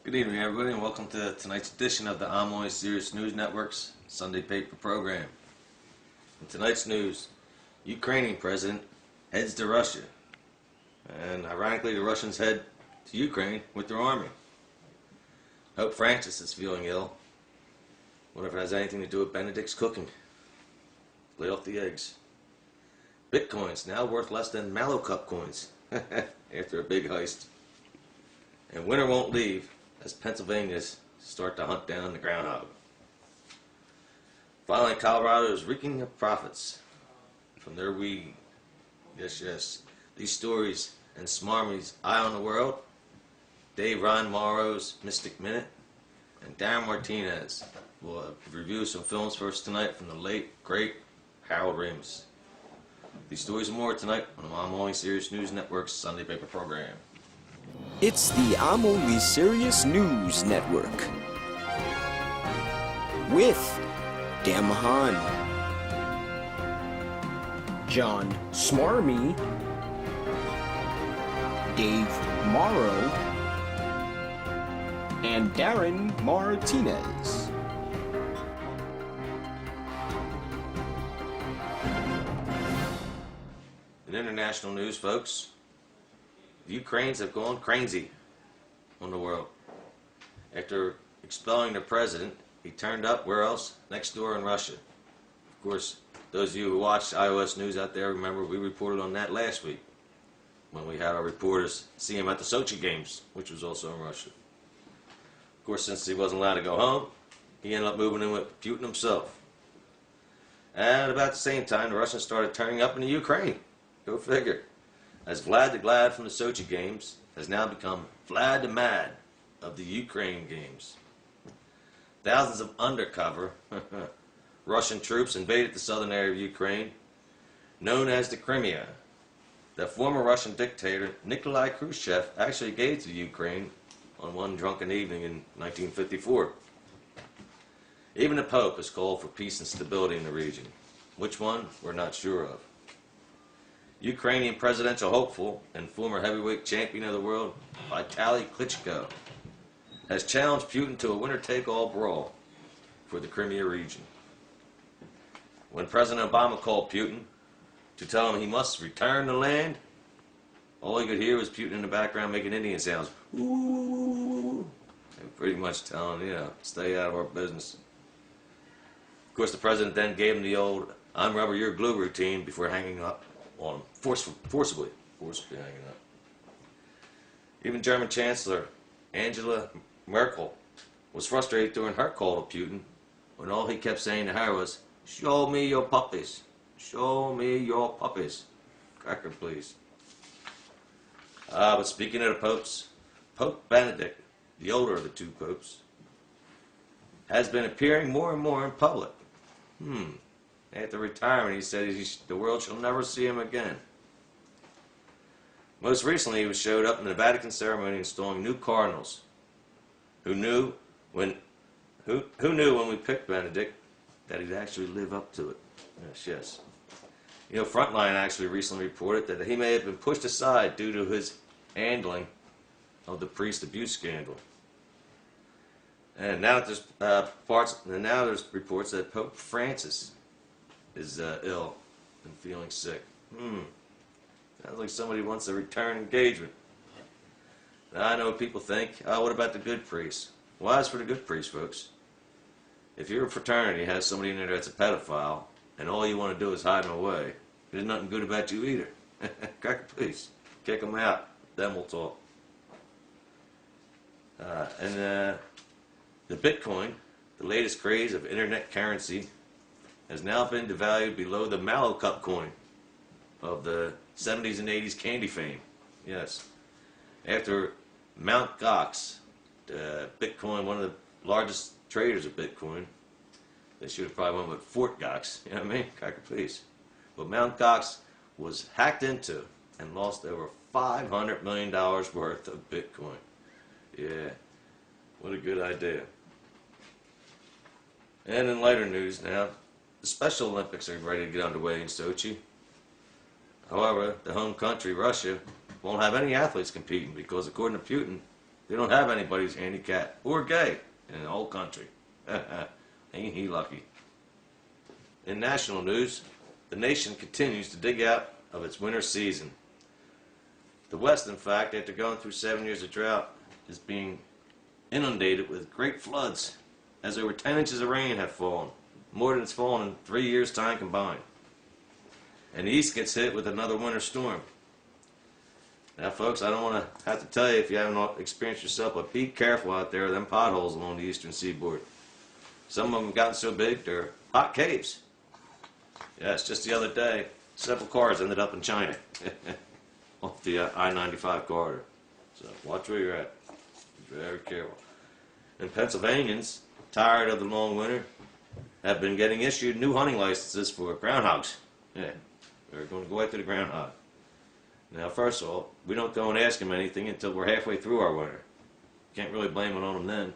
Good evening, everybody, and welcome to tonight's edition of the I'm Only Serious News Network's Sunday paper program. In tonight's news, Ukrainian president heads to Russia, and ironically, the Russians head to Ukraine with their army. Pope Francis is feeling ill. Wonder if it has anything to do with Benedict's cooking. Lay off the eggs. Bitcoin's now worth less than Mallow Cup coins after a big heist. And winter won't leave as Pennsylvanians start to hunt down the groundhog. Finally, Colorado is reeking of profits from their weed. Yes. These stories and Smarmy's Eye on the World, Dave Ron Morrow's Mystic Minute, and Darren Martinez will review some films for us tonight from the late, great Harold Ramis. These stories and more tonight on the I'm Only Serious News Network's Sunday paper program. It's the I'm Only Serious News Network with Dan Mahan, John Smarmy, Dave Morrow, and Darren Martinez. In international news, folks, the Ukrainians have gone crazy on the world. After expelling their president, he turned up, where else? Next door in Russia. Of course, those of you who watch iOS News out there, remember we reported on that last week when we had our reporters see him at the Sochi Games, which was also in Russia. Of course, since he wasn't allowed to go home, he ended up moving in with Putin himself. And about the same time, the Russians started turning up in the Ukraine. Go figure. As Vlad the Glad from the Sochi Games has now become Vlad the Mad of the Ukraine Games. Thousands of undercover Russian troops invaded the southern area of Ukraine, known as the Crimea, that former Russian dictator Nikolai Khrushchev actually gave to the Ukraine on one drunken evening in 1954. Even the Pope has called for peace and stability in the region. Which one, we're not sure of. Ukrainian presidential hopeful and former heavyweight champion of the world, Vitaly Klitschko, has challenged Putin to a winner-take-all brawl for the Crimea region. When President Obama called Putin to tell him he must return the land, all he could hear was Putin in the background making Indian sounds. Ooh, and pretty much telling him, stay out of our business. Of course, the president then gave him the old "I'm rubber, you're glue" routine before hanging up on him, forcibly hanging up. Even German Chancellor Angela Merkel was frustrated during her call to Putin when all he kept saying to her was, "Show me your puppies. Show me your puppies." Cracker, please. But speaking of the popes, Pope Benedict, the older of the two popes, has been appearing more and more in public. After retirement, he said the world shall never see him again. Most recently, he was showed up in the Vatican ceremony installing new cardinals. Who knew when we picked Benedict that he'd actually live up to it? Yes. Frontline actually recently reported that he may have been pushed aside due to his handling of the priest abuse scandal. And now there's there's reports that Pope Francis is ill and feeling sick. Sounds like somebody wants a return engagement. Now, I know what people think. What about the good priest? Well, as for the good priest, folks, if your fraternity has somebody in there that's a pedophile and all you want to do is hide them away, there's nothing good about you either. Cracker, please. Kick them out. Then we'll talk. The Bitcoin, the latest craze of internet currency, has now been devalued below the Mallow Cup coin of the 70s and 80s candy fame. Yes. After Mt. Gox, Bitcoin, one of the largest traders of Bitcoin, they should have probably went with Fort Gox, you know what I mean? Cracker, please. But Mt. Gox was hacked into and lost over $500 million worth of Bitcoin. Yeah, what a good idea. And in lighter news now, the Special Olympics are ready to get underway in Sochi. However, the home country, Russia, won't have any athletes competing because, according to Putin, They don't have anybody who's handicapped or gay in the whole country. Ain't he lucky? In national news, the nation continues to dig out of its winter season. The West, in fact, after going through 7 years of drought, is being inundated with great floods, as over 10 inches of rain have fallen, more than it's fallen in 3 years' time combined. And the East gets hit with another winter storm. Now, folks, I don't want to have to tell you if you haven't experienced yourself, but be careful out there with them potholes along the eastern seaboard. Some of them have gotten so big, they're hot caves. Yes, just the other day, several cars ended up in China off the I-95 corridor. So watch where you're at. Be very careful. And Pennsylvanians, tired of the long winter, have been getting issued new hunting licenses for groundhogs. Yeah, they're going to go after the groundhog. Now, first of all, we don't go and ask them anything until we're halfway through our winter. Can't really blame it on them then.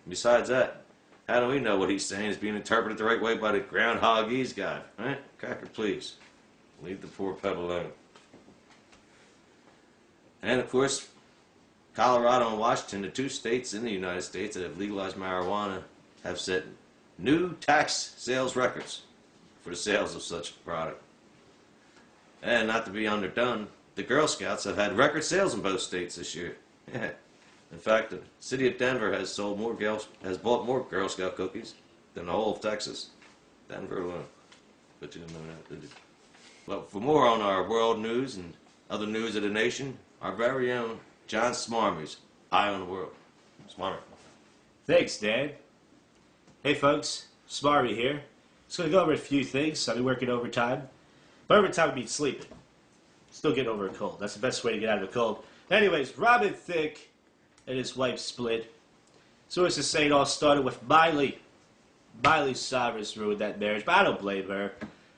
Besides that, how do we know what he's saying is being interpreted the right way by the groundhogese guy? Right? Cracker, please. Leave the poor peb alone. And, of course, Colorado and Washington, the two states in the United States that have legalized marijuana, have set new tax sales records for the sales of such product. And not to be underdone, the Girl Scouts have had record sales in both states this year. Yeah. In fact, the city of Denver has bought more Girl Scout cookies than the whole of Texas. Denver alone. But you didn't know that, did you? But for more on our world news and other news of the nation, our very own John Smarmy's Eye on the World. Smarmy. Thanks, Dan. Hey, folks. Smarmy here. Just going to go over a few things. I've been working overtime. But overtime means sleeping. Still getting over a cold. That's the best way to get out of a cold. Anyways, Robin Thicke and his wife split. So as to say, it all started with Miley. Miley Cyrus ruined that marriage, but I don't blame her.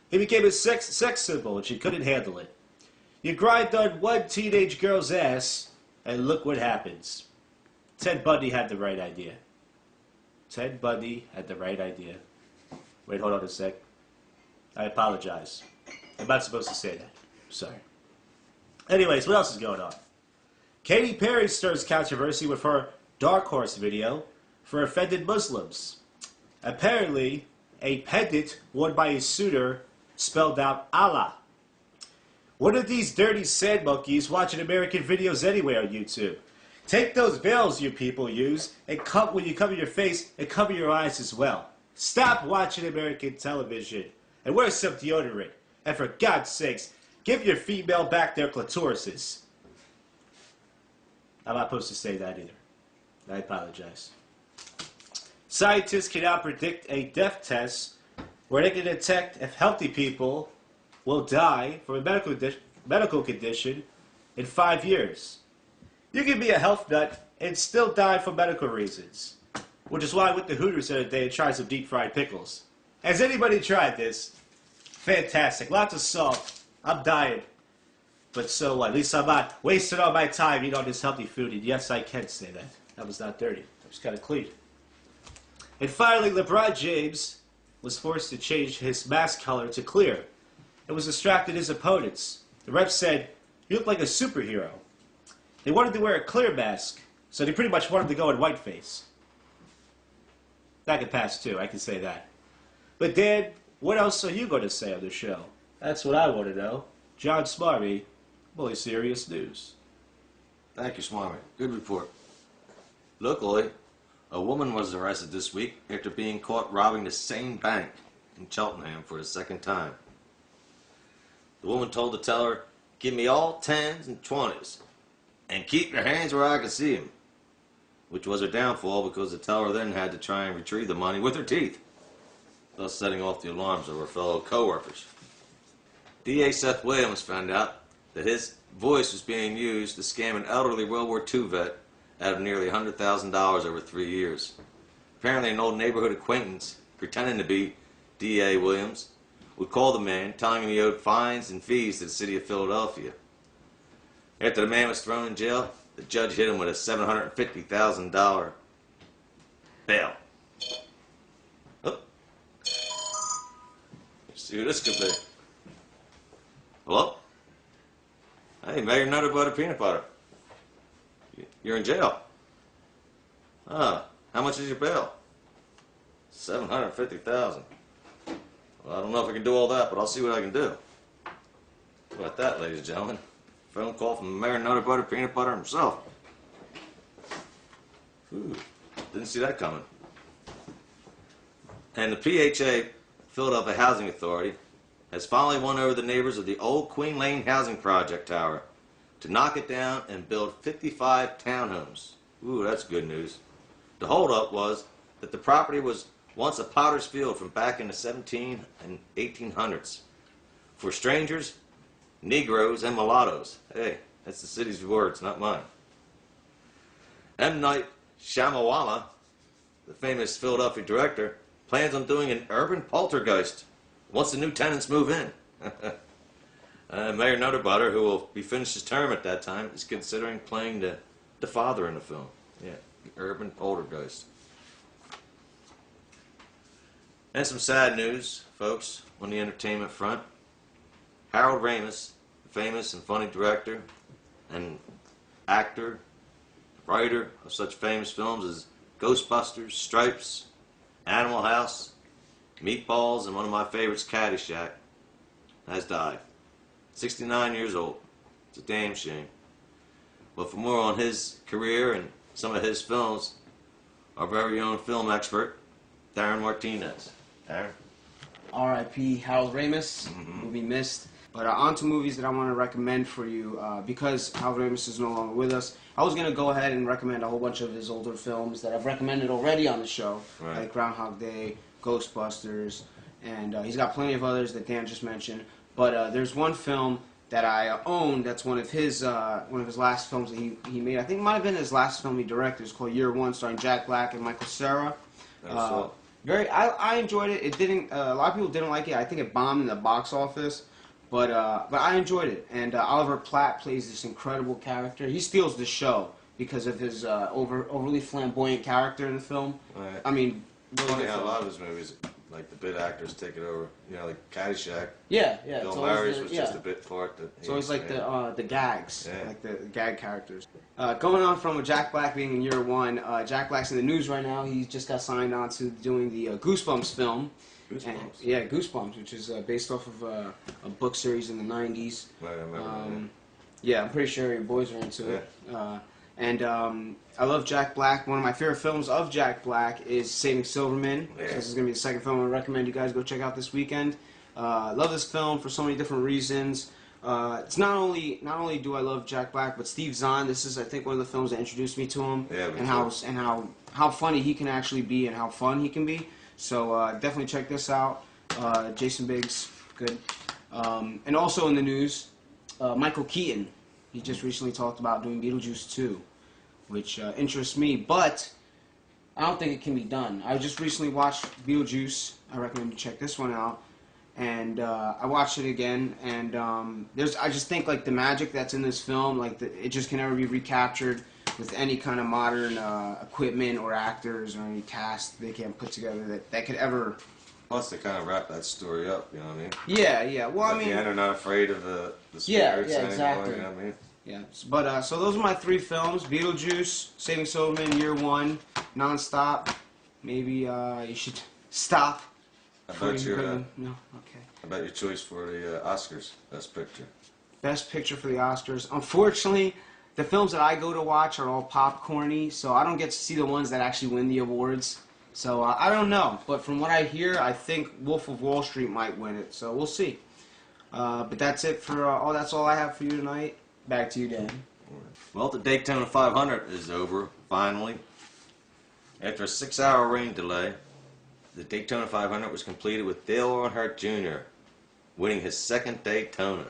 He became a sex symbol, and she couldn't handle it. You grind on one teenage girl's ass, and look what happens. Ted Bundy had the right idea. Ted Bundy had the right idea. Wait, hold on a sec. I apologize. I'm not supposed to say that. Sorry. Anyways, what else is going on? Katy Perry stirs controversy with her Dark Horse video for offended Muslims. Apparently, a pendant worn by a suitor spelled out Allah. What are these dirty sand monkeys watching American videos anyway on YouTube? Take those veils you people use, and when you cover your face, and cover your eyes as well. Stop watching American television, and wear some deodorant. And for God's sakes, give your female back their clitorises. I'm not supposed to say that either. I apologize. Scientists can now predict a death test where they can detect if healthy people will die from a medical condition in 5 years. You can be a health nut and still die for medical reasons. Which is why I went to Hooters the other day and tried some deep fried pickles. Has anybody tried this? Fantastic. Lots of salt. I'm dying. But so what? At least I'm not wasting all my time eating all this healthy food. And yes, I can say that. That was not dirty. That was kind of clean. And finally, LeBron James was forced to change his mask color to clear. It was distracted his opponents. The ref said, "You look like a superhero." They wanted to wear a clear mask, so they pretty much wanted to go in whiteface. That could pass too, I can say that. But Dan, what else are you going to say on the show? That's what I want to know. John Smarmy, Bully Serious News. Thank you, Smarmy. Good report. Locally, a woman was arrested this week after being caught robbing the same bank in Cheltenham for the second time. The woman told the teller, "Give me all 10s and 20s, and keep your hands where I can see them," which was her downfall because the teller then had to try and retrieve the money with her teeth, thus setting off the alarms of her fellow co-workers. DA Seth Williams found out that his voice was being used to scam an elderly World War II vet out of nearly $100,000 over 3 years. Apparently an old neighborhood acquaintance, pretending to be DA Williams, would call the man, telling him he owed fines and fees to the city of Philadelphia. After the man was thrown in jail, the judge hit him with a $750,000 bail. Oh. Let's see who this could be. Hello? Hey, Mayor Nutter Butter Peanut Butter. You're in jail. How much is your bail? $750,000. Well, I don't know if I can do all that, but I'll see what I can do. How about that, ladies and gentlemen? Phone call from the mayor of Nutter Butter Peanut Butter himself. Ooh, didn't see that coming. And the PHA, Philadelphia Housing Authority, has finally won over the neighbors of the old Queen Lane Housing Project Tower to knock it down and build 55 townhomes. Ooh, that's good news. The holdup was that the property was once a potter's field from back in the 17 and 1800s for strangers, Negroes, and mulattoes. Hey, that's the city's words, not mine. M. Night Shyamalan, the famous Philadelphia director, plans on doing an urban poltergeist once the new tenants move in. Mayor Nutter Butter, who will be finished his term at that time, is considering playing the father in the film. Yeah, the urban poltergeist. And some sad news, folks, on the entertainment front. Harold Ramis, the famous and funny director and actor, writer of such famous films as Ghostbusters, Stripes, Animal House, Meatballs, and one of my favorites, Caddyshack, has died. 69 years old. It's a damn shame. But for more on his career and some of his films, our very own film expert, Darren Martinez. Darren? R.I.P. Harold Ramis will be missed. But on to movies that I want to recommend for you. Because Harold Ramis is no longer with us, I was going to go ahead and recommend a whole bunch of his older films that I've recommended already on the show, right, like Groundhog Day, Ghostbusters, and he's got plenty of others that Dan just mentioned. But there's one film that I own that's one of his last films that he made. I think it might have been his last film he directed. It's called Year One, starring Jack Black and Michael Cera. I enjoyed it. It didn't. A lot of people didn't like it. I think it bombed in the box office, but I enjoyed it. And Oliver Platt plays this incredible character. He steals the show because of his overly flamboyant character in the film. Right. I mean, really Funny good how a film. lot of his movies, like the bit actors, take it over. You know, like Caddyshack. Yeah. Bill it's always Murray's the- was yeah. just a bit part. It's always like the gags, Yeah. like the gag characters. Going on from Jack Black being in Year One, Jack Black's in the news right now. He just got signed on to doing the Goosebumps film. Goosebumps. And, yeah, Goosebumps, which is based off of a book series in the 90s. Right, I remember. Yeah, I'm pretty sure your boys are into it. And I love Jack Black. One of my favorite films of Jack Black is Saving Silverman. Yeah. So this is going to be the second film I recommend you guys go check out this weekend. Love this film for so many different reasons. It's not only do I love Jack Black, but Steve Zahn. This is, I think, one of the films that introduced me to him, Yeah, me and too. how funny he can actually be and how fun he can be. So definitely check this out. Jason Biggs, good. And also in the news, Michael Keaton. He just recently talked about doing Beetlejuice 2, which interests me, but I don't think it can be done. I just recently watched Beetlejuice. I recommend you check this one out. And I watched it again, and I just think like the magic that's in this film, like it just can never be recaptured with any kind of modern equipment or actors or any cast they can put together that could ever. Plus, they kind of wrap that story up. You know what I mean? Yeah. Well, I At mean, the end, they're not afraid of the Yeah, spirits yeah, anymore. exactly. You know what I mean? yeah. But so those are my three films: Beetlejuice, Saving Silverman, Year One, nonstop. Maybe you should stop. I before bet you your put them- No, okay. I bet your choice for the Oscars Best Picture. Best Picture for the Oscars. Unfortunately, the films that I go to watch are all popcorny, so I don't get to see the ones that actually win the awards. So I don't know, but from what I hear, I think Wolf of Wall Street might win it. So we'll see. But that's it for that's all I have for you tonight. Back to you, Dan. Well, the Daytona 500 is over, finally. After a 6-hour rain delay, the Daytona 500 was completed with Dale Earnhardt Jr. winning his second Daytona.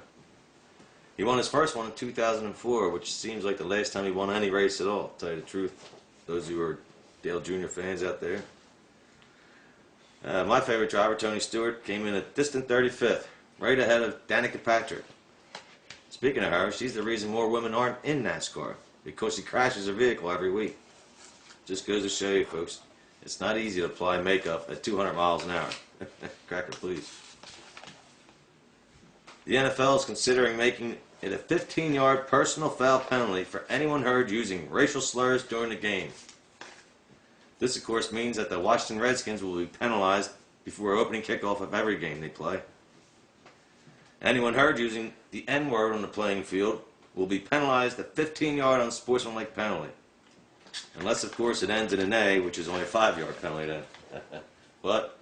He won his first one in 2004, which seems like the last time he won any race at all, to tell you the truth. Those who are Dale Jr. fans out there. My favorite driver, Tony Stewart, came in a distant 35th, right ahead of Danica Patrick. Speaking of her, she's the reason more women aren't in NASCAR, because she crashes her vehicle every week. Just goes to show you, folks, it's not easy to apply makeup at 200 miles an hour. Cracker, please. The NFL is considering making it a 15-yard personal foul penalty for anyone heard using racial slurs during the game. This, of course, means that the Washington Redskins will be penalized before opening kickoff of every game they play. Anyone heard using the N-word on the playing field will be penalized a 15-yard unsportsmanlike penalty. Unless, of course, it ends in an A, which is only a 5-yard penalty then. But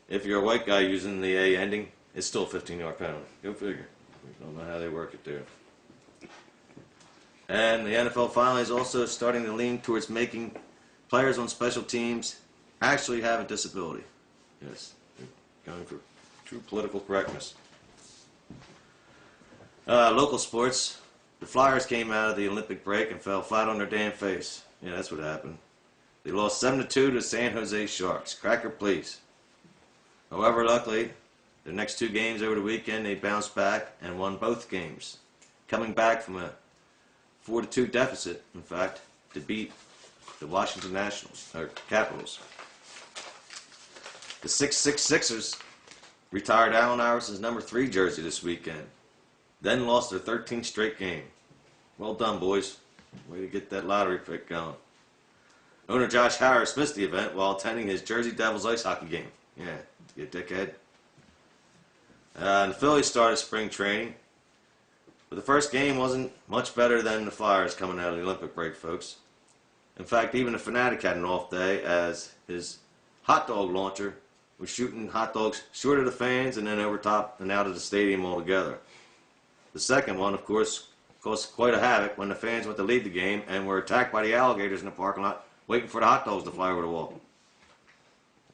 if you're a white guy using the A ending, it's still a 15-yard penalty. Go figure. We don't know how they work it there. And the NFL finally is also starting to lean towards making players on special teams actually have a disability. Yes, they're going for true political correctness. Local sports. The Flyers came out of the Olympic break and fell flat on their damn face. Yeah, that's what happened. They lost 7-2 to the San Jose Sharks. Cracker, please. However, luckily, their next 2 games over the weekend, they bounced back and won both games, coming back from a 4-2 deficit, in fact, to beat the Washington Capitals. The 666ers retired Allen Iverson's number 3 jersey this weekend, then lost their 13th straight game. Well done, boys. Way to get that lottery pick going. Owner Josh Harris missed the event while attending his Jersey Devils ice hockey game. Yeah, you dickhead. And the Phillies started spring training. But the first game wasn't much better than the Flyers coming out of the Olympic break, folks. In fact, even the Fanatic had an off day as his hot dog launcher was shooting hot dogs short of the fans and then over top and out of the stadium altogether. The second one, of course, caused quite a havoc when the fans went to lead the game and were attacked by the alligators in the parking lot waiting for the hot dogs to fly over the wall.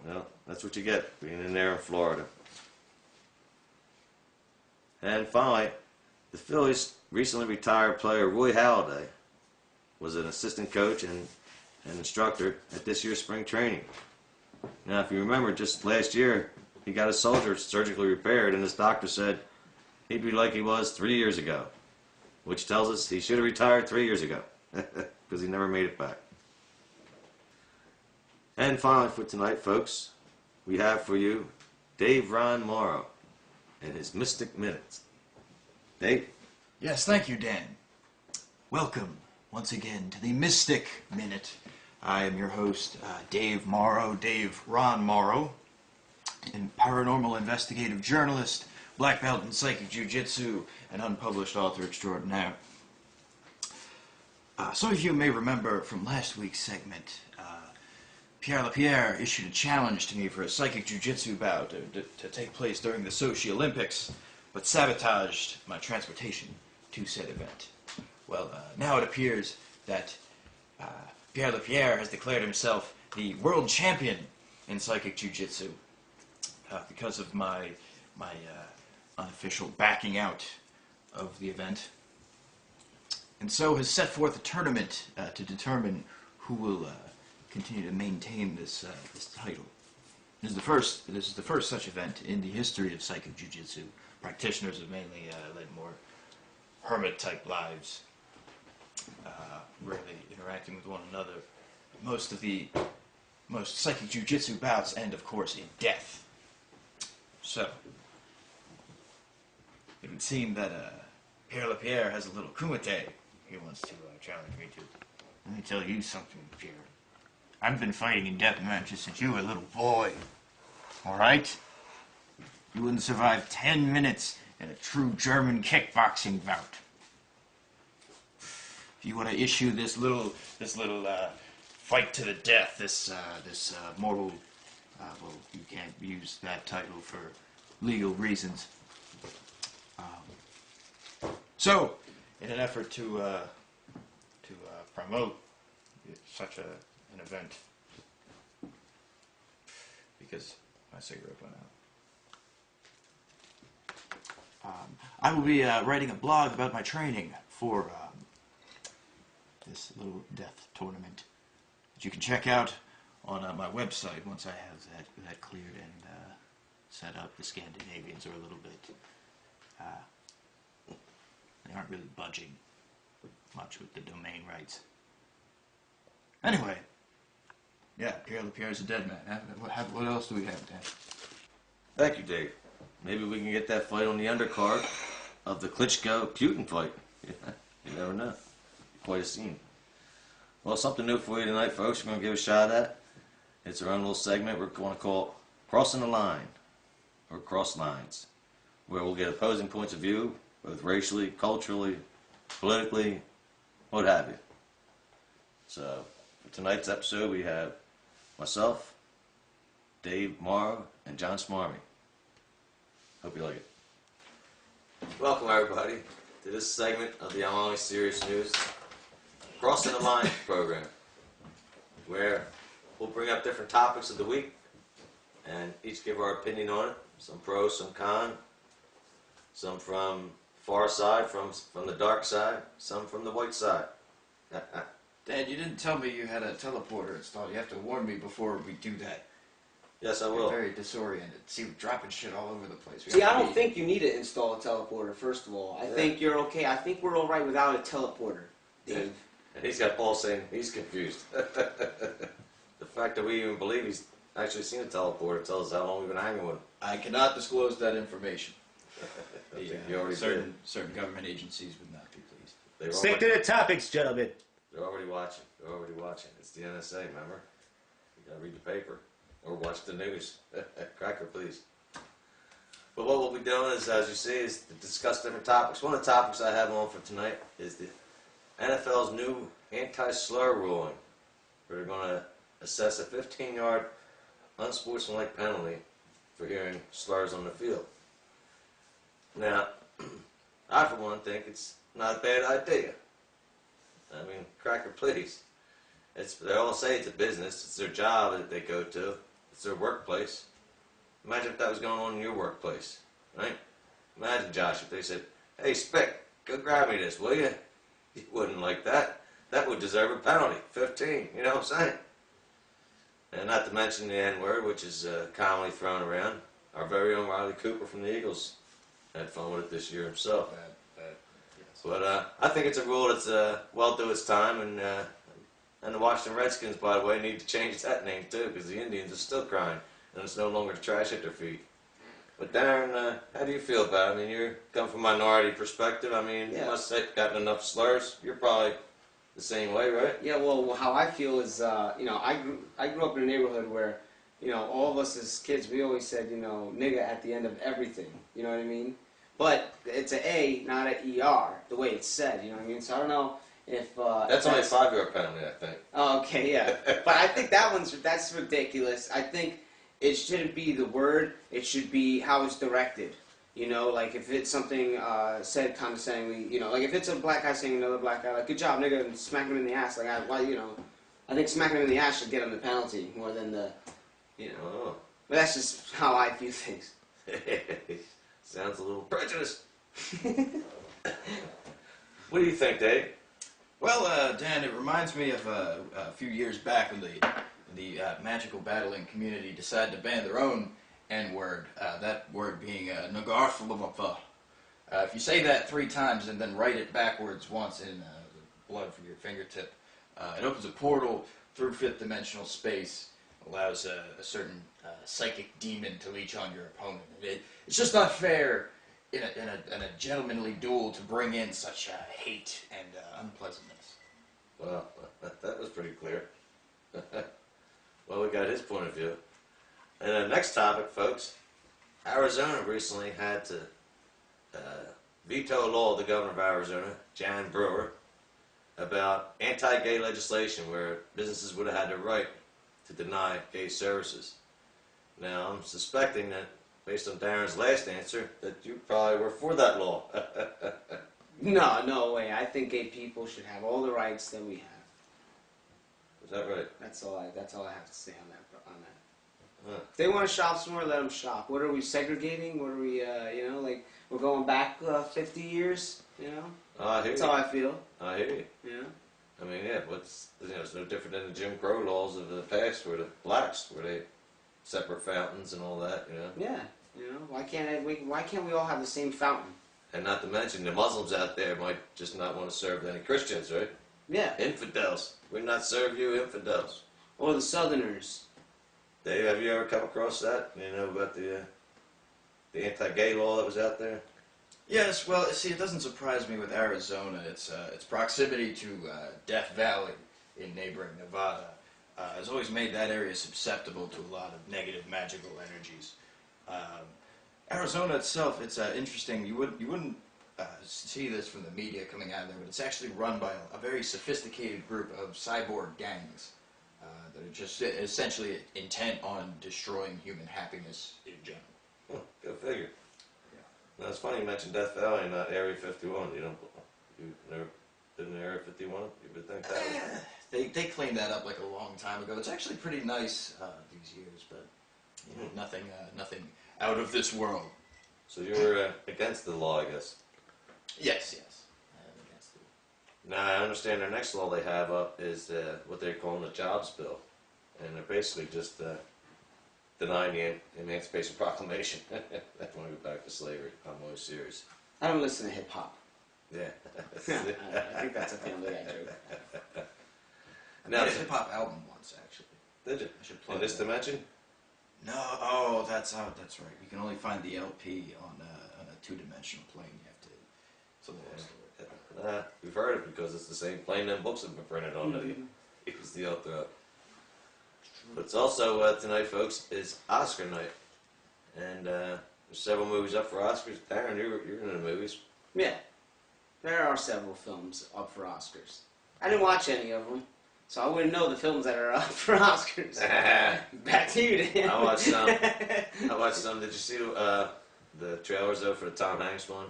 Well, that's what you get being in there in Florida. And finally, the Phillies' recently retired player Roy Halladay was an assistant coach and an instructor at this year's spring training. Now, if you remember, just last year, he got his shoulder surgically repaired, and his doctor said he'd be like he was 3 years ago, which tells us he should have retired 3 years ago, because he never made it back. And finally for tonight, folks, we have for you Dave Ron Morrow and his Mystic Minutes. Dave? Yes, thank you, Dan. Welcome once again to the Mystic Minute. I am your host, Dave Morrow, Dave Ron Morrow, and paranormal investigative journalist, black belt in psychic jiu-jitsu, and unpublished author extraordinaire. Some of you may remember from last week's segment, Pierre LaPierre issued a challenge to me for a psychic jiu-jitsu bout to take place during the Sochi Olympics, but sabotaged my transportation to said event. Well, now it appears that Pierre LaPierre has declared himself the world champion in psychic jiu-jitsu because of my unofficial backing out of the event, and so has set forth a tournament to determine who will continue to maintain this title. This is the first such event in the history of psychic jiu-jitsu. Practitioners have mainly led more hermit-type lives, rarely interacting with one another. Most psychic jiu-jitsu bouts end, of course, in death. So, it would seem that Pierre LaPierre has a little kumite he wants to challenge me to. Let me tell you something, Pierre. I've been fighting in death matches since you were a little boy. All right? You wouldn't survive 10 minutes in a true German kickboxing bout. If you want to issue this little fight to the death, this mortal, well, you can't use that title for legal reasons. So, in an effort to promote such an event, because my cigarette went out, I will be writing a blog about my training for this little death tournament that you can check out on my website once I have that cleared and set up. The Scandinavians are a little bit they aren't really budging much with the domain rights. Anyway, yeah, Pierre LaPierre's a dead man. What else do we have, Dan? Thank you, Dave. Maybe we can get that fight on the undercard of the Klitschko-Putin fight. You never know. Quite a scene. Well, something new for you tonight, folks. We're going to give a shot at. It's our own little segment we're going to call Crossing the Line, or Cross Lines, where we'll get opposing points of view, both racially, culturally, politically, what have you. So, for tonight's episode, we have myself, Dave Morrow, and John Smarmy. Hope you like it. Welcome, everybody, to this segment of the I'm Only Serious News Crossing the Line program, where we'll bring up different topics of the week and each give our opinion on it. Some pro, some con, some from far side, from the dark side, some from the white side. Dad, you didn't tell me you had a teleporter installed. You have to warn me before we do that. Yes, I I'm will. very disoriented. See, we're dropping shit all over the place. We See, have I to don't be- think you need to install a teleporter, first of all. I think you're okay. I think we're all right without a teleporter, Dave. And he's got Paul saying he's confused. The fact that we even believe he's actually seen a teleporter tells us how long we've been hanging with him. I cannot disclose that information. I think you already did. certain government agencies would not be pleased. They're Stick to already, the topics, gentlemen. they're already watching. They're already watching. It's the NSA, remember? You gotta read the paper or watch the news. Cracker, please. But what we'll be doing is, as you see, is to discuss different topics. One of the topics I have on for tonight is the NFL's new anti-slur ruling, where they're going to assess a 15-yard unsportsmanlike penalty for hearing slurs on the field. Now, I for one think it's not a bad idea. I mean, Cracker, please. They all say it's a business. It's their job that they go to. It's their workplace. Imagine if that was going on in your workplace, right? Imagine, Josh, if they said, "Hey, Spick, go grab me this, will you?" You wouldn't like that. That would deserve a penalty, 15. You know what I'm saying? And not to mention the N-word, which is commonly thrown around. Our very own Riley Cooper from the Eagles had fun with it this year himself. Yes. But I think it's a rule that's well to its time, and the Washington Redskins, by the way, need to change that name too, because the Indians are still crying, and it's no longer the trash at their feet. But Darren, how do you feel about it? I mean, you come from a minority perspective. I mean, you Yeah. must have gotten enough slurs. You're probably the same way, right? Yeah, well, how I feel is, I grew up in a neighborhood where, all of us as kids, we always said, nigga at the end of everything. You know what I mean? But it's an A, not an ER, the way it's said. You know what I mean? So I don't know if That's only a 5-yard penalty, I think. Oh, okay, yeah. But I think that's ridiculous. I think it shouldn't be the word. It should be how it's directed. Like if it's something said condescendingly, like if it's a black guy saying another black guy, like, good job, nigga, and smack him in the ass. Like, I think smacking him in the ass should get him the penalty more than the, Oh. But that's just how I view things. Sounds a little prejudiced. What do you think, Dave? Well, Dan, it reminds me of a few years back when the magical battling community decided to ban their own N-word, that word being Nagarthalamapa. If you say that 3 times and then write it backwards once in the blood from your fingertip, it opens a portal through 5th dimensional space, allows a certain psychic demon to leech on your opponent. It's just not fair in a gentlemanly duel to bring in such hate and unpleasantness. Well, that was pretty clear. Well, we got his point of view. And the next topic, folks, Arizona recently had to veto a law of the governor of Arizona, Jan Brewer, about anti-gay legislation where businesses would have had the right to deny gay services. Now, I'm suspecting that, based on Darren's last answer, that you probably were for that law. No way. I think gay people should have all the rights that we have. Is that right? That's all I have to say on that. Huh. If they want to shop somewhere, let them shop. What are we segregating? What are we, like we're going back 50 years? I hear That's you. how I feel. I hear you. I mean, yeah, it's no different than the Jim Crow laws of the past, where the blacks were they separate fountains and all that, Yeah. Why can't we all have the same fountain? And not to mention the Muslims out there might just not want to serve any Christians, right? Yeah. Infidels. We not serve you, infidels. Or the Southerners. Dave, have you ever come across that? About the anti-gay law that was out there? Yes, well, see, it doesn't surprise me with Arizona. Its proximity to Death Valley in neighboring Nevada. has always made that area susceptible to a lot of negative magical energies. Arizona itself, it's interesting. You wouldn't see this from the media coming out of there, but it's actually run by a very sophisticated group of cyborg gangs that are just essentially intent on destroying human happiness in general. Huh, go figure. Now it's funny you mentioned Death Valley and not Area 51. You never been in Area 51? You would think that was... They cleaned that up like a long time ago. It's actually pretty nice these years, but you know, nothing out of this world. So you were against the law, I guess. Yes. I am against it. Now I understand their next law they have up is what they're calling the Jobs Bill, and they're basically just denying the Emancipation Proclamation. They want to go back to slavery. I'm always serious. I don't listen to hip hop. Yeah. I think that's a Family Guy joke. I made a hip hop album once, actually. Did you? I should plug In this that. dimension? No, oh, that's out. That's right. You can only find the LP on a two-dimensional plane. You have to. It's a little story. We've heard it because it's the same plane them books have been printed on. It was the author up. But it's also tonight, folks, is Oscar night, and there's several movies up for Oscars. Darren, you're in the movies. Yeah, there are several films up for Oscars. I didn't watch any of them, so I wouldn't know the films that are up for Oscars. Back to you, Dan. I watched some. Did you see the trailers though for the Tom Hanks one?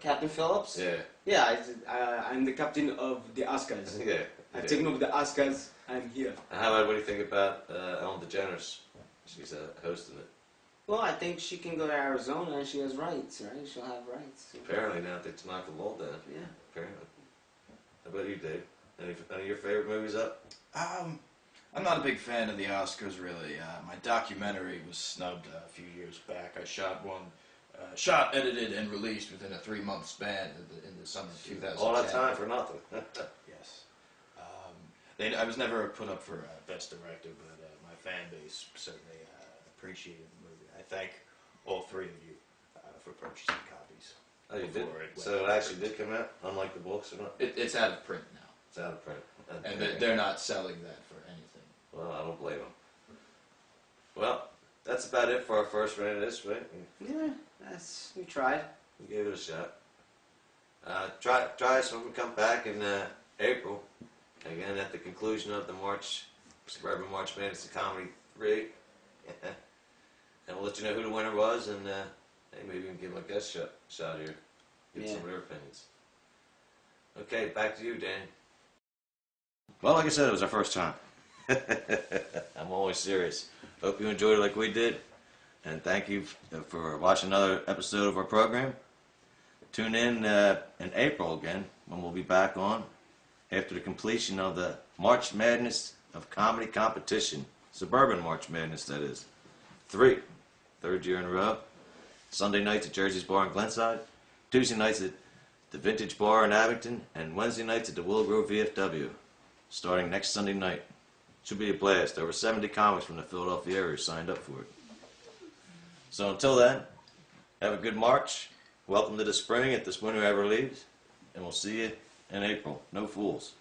Captain Phillips? Yeah. Yeah, I'm the captain of the Oscars. Yeah. I've taken over the Oscars. I'm here. What do you think about Ellen DeGeneres? She's hosting it. Well, I think she can go to Arizona and she has rights, right? She'll have rights. Apparently now they knocked the law down. Yeah. Apparently. How about you, Dave? Any of your favorite movies up? I'm not a big fan of the Oscars, really. My documentary was snubbed a few years back. I shot one, shot, edited, and released within a 3-month span in the summer of 2010. All that time for nothing. Yes. I was never put up for Best Director, but my fan base certainly appreciated the movie. I thank all 3 of you for purchasing copies. Oh, you did? before it went. So it actually did come out, unlike the books or not? It's out of print now, It's out of print. and they're not selling that for anything. Well, I don't blame them. Well, that's about it for our first run of this, right? Yeah, we tried. We gave it a shot. Try us when we come back in April. Again, at the conclusion of the Suburban March Madness Comedy 3. And we'll let you know who the winner was, and hey, maybe we can give them a guest shot here. Get some of their opinions. Okay, back to you, Dan. Well, like I said, it was our first time. I'm always serious. Hope you enjoyed it like we did. And thank you for watching another episode of our program. Tune in April again, when we'll be back on after the completion of the March Madness of Comedy Competition. Suburban March Madness, that is. 3rd year in a row. Sunday nights at Jersey's Bar in Glenside. Tuesday nights at the Vintage Bar in Abington. And Wednesday nights at the Willow Grove VFW. Starting next Sunday night. Should be a blast. Over 70 comics from the Philadelphia area signed up for it. So until then, have a good March. Welcome to the spring if this winter ever leaves. And we'll see you in April. No fools.